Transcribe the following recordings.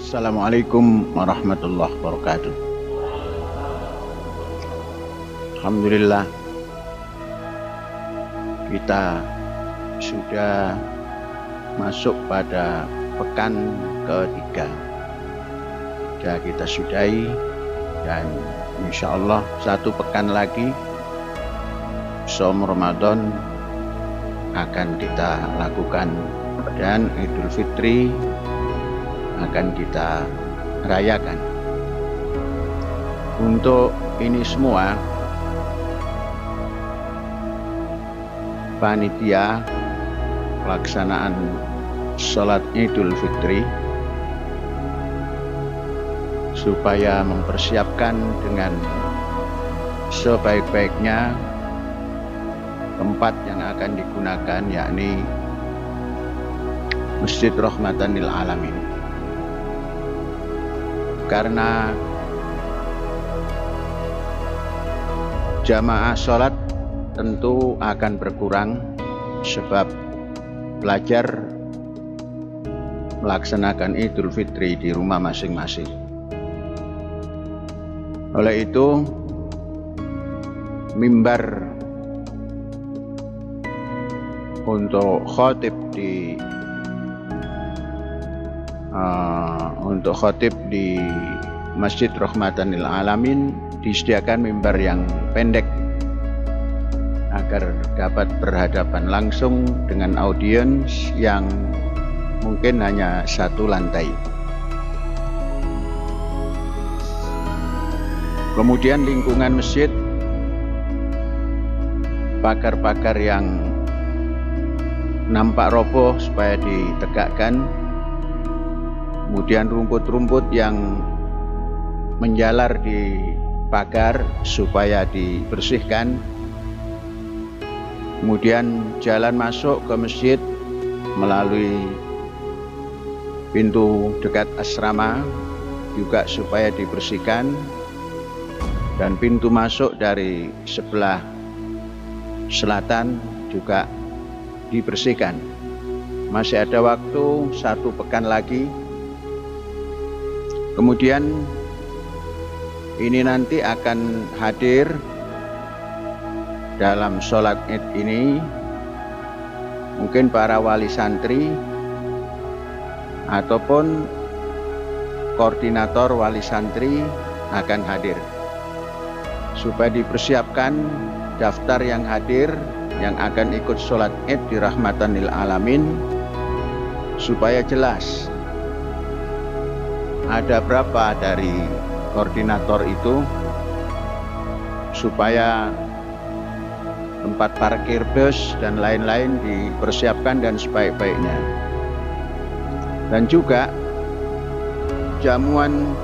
Assalamualaikum warahmatullahi wabarakatuh. Alhamdulillah, kita sudah masuk pada pekan ketiga. Sudah kita sudahi, dan insya Allah satu pekan lagi Shaum Ramadan akan kita lakukan, dan Idul Fitri akan kita rayakan. Untuk ini semua, panitia pelaksanaan sholat Idul Fitri supaya mempersiapkan dengan sebaik-baiknya tempat yang akan digunakan, yakni Masjid Rahmatan lil Alamin. Karena jamaah sholat tentu akan berkurang sebab pelajar melaksanakan Idul Fitri di rumah masing-masing. Oleh itu, mimbar untuk khotib di Masjid Rahmatan lil Alamin disediakan mimbar yang pendek agar dapat berhadapan langsung dengan audiens yang mungkin hanya satu lantai. Kemudian lingkungan masjid, pagar-pagar yang nampak roboh supaya ditegakkan, kemudian rumput-rumput yang menjalar di pagar supaya dibersihkan, kemudian jalan masuk ke masjid melalui pintu dekat asrama juga supaya dibersihkan, dan pintu masuk dari sebelah selatan juga dibersihkan. Masih ada waktu satu pekan lagi. Kemudian ini nanti akan hadir dalam sholat Id ini mungkin para wali santri ataupun koordinator wali santri akan hadir, supaya dipersiapkan daftar yang hadir yang akan ikut sholat Id di Rahmatan lil Alamin, supaya jelas ada berapa dari koordinator itu, supaya tempat parkir bus dan lain-lain dipersiapkan dan sebaik-baiknya. Dan juga jamuan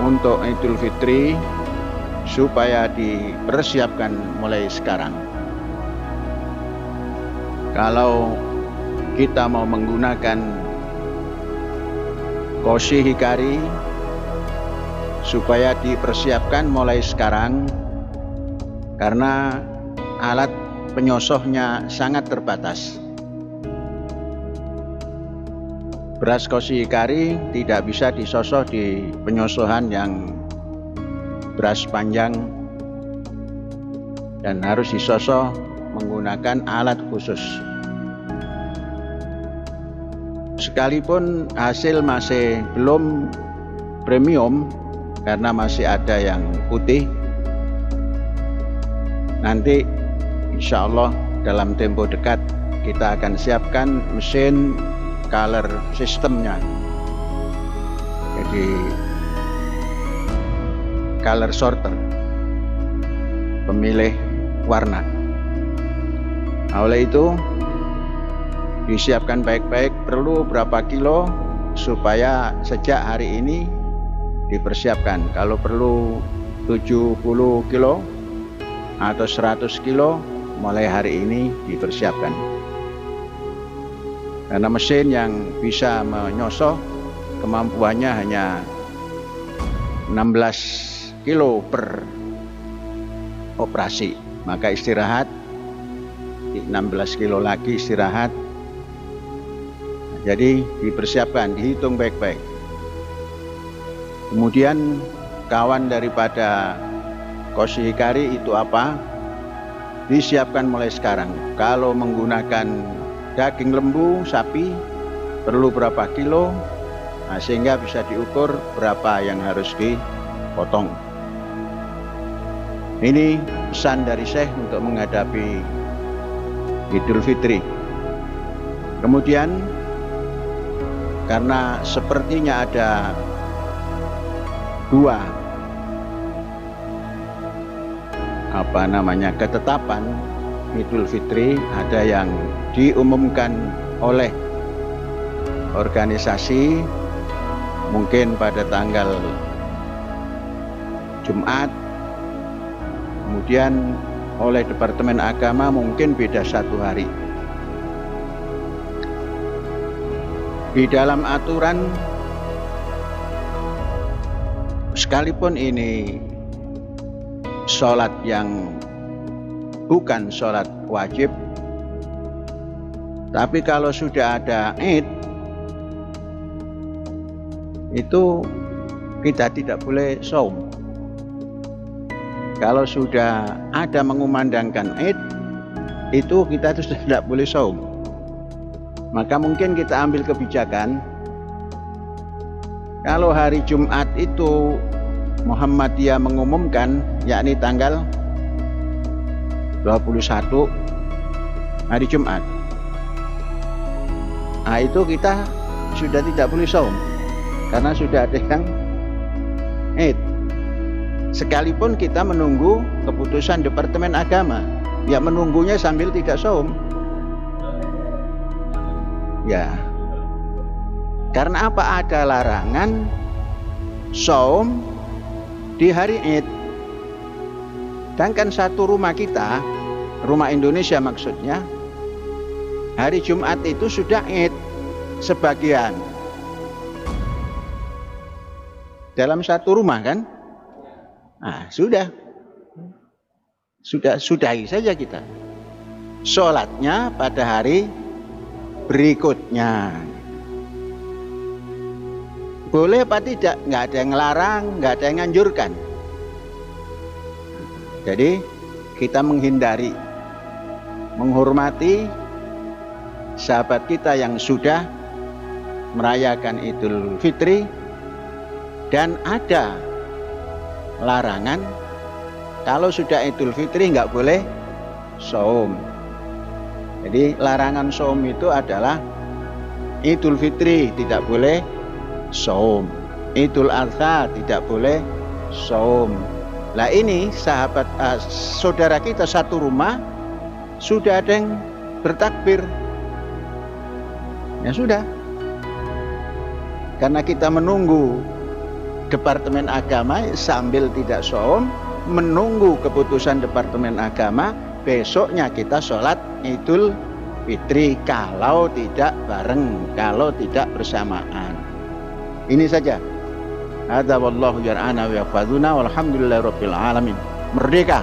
untuk Idul Fitri supaya dipersiapkan mulai sekarang. Kalau kita mau menggunakan koshi hikari, supaya dipersiapkan mulai sekarang, karena alat penyosohnya sangat terbatas. Beras koshi hikari tidak bisa disosoh di penyosohan yang beras panjang, dan harus disosoh menggunakan alat khusus. Sekalipun hasil masih belum premium karena masih ada yang putih, nanti insya Allah dalam tempo dekat kita akan siapkan mesin color sistemnya, jadi color sorter, pemilih warna. Oleh itu disiapkan baik-baik perlu berapa kilo, supaya sejak hari ini dipersiapkan. Kalau perlu 70 kilo atau 100 kilo mulai hari ini dipersiapkan, karena mesin yang bisa menyosoh kemampuannya hanya 16 kilo per operasi, maka istirahat 16 kilo lagi istirahat. Jadi dipersiapkan, dihitung baik-baik. Kemudian kawan daripada koshi hikari itu apa? Disiapkan mulai sekarang. Kalau menggunakan daging lembu sapi perlu berapa kilo, nah, sehingga bisa diukur berapa yang harus dipotong. Ini pesan dari Syekh untuk menghadapi Idul Fitri. Kemudian karena sepertinya ada dua ketetapan Idul Fitri, ada yang diumumkan oleh organisasi mungkin pada tanggal Jumat, kemudian oleh Departemen Agama mungkin beda 1 hari. Di dalam aturan, sekalipun ini sholat yang bukan sholat wajib, tapi kalau sudah ada Id, itu kita tidak boleh shaum. Kalau sudah ada mengumandangkan Id, itu kita sudah tidak boleh shaum. Maka mungkin kita ambil kebijakan, kalau hari Jumat itu Muhammadiyah mengumumkan, yakni tanggal 21 hari Jumat, nah itu kita sudah tidak boleh shaum karena sudah ada yang Id. Sekalipun kita menunggu keputusan Departemen Agama, ya menunggunya sambil tidak shaum. Ya, karena apa? Ada larangan shaum di hari Id. Sedangkan satu rumah kita, rumah Indonesia maksudnya, hari Jumat itu sudah Id sebagian. Dalam satu rumah kan? Nah, sudahi saja kita. Sholatnya pada hari berikutnya. Boleh apa tidak? Nggak ada yang ngelarang, nggak ada yang nganjurkan. Jadi kita menghindari, menghormati sahabat kita yang sudah merayakan Idul Fitri, dan ada larangan kalau sudah Idul Fitri nggak boleh shaum. Jadi larangan shaum itu adalah Idul Fitri tidak boleh shaum, Idul Adha tidak boleh shaum. Lah ini sahabat saudara kita satu rumah sudah ada yang bertakbir, ya sudah. Karena kita menunggu Departemen Agama sambil tidak shaum, menunggu keputusan Departemen Agama, besoknya kita sholat Idul Fitri kalau tidak bareng, kalau tidak bersamaan. Ini saja. Hadza wallahu yar'ana wa yahfazuna walhamdulillahirabbil alamin. Merdeka.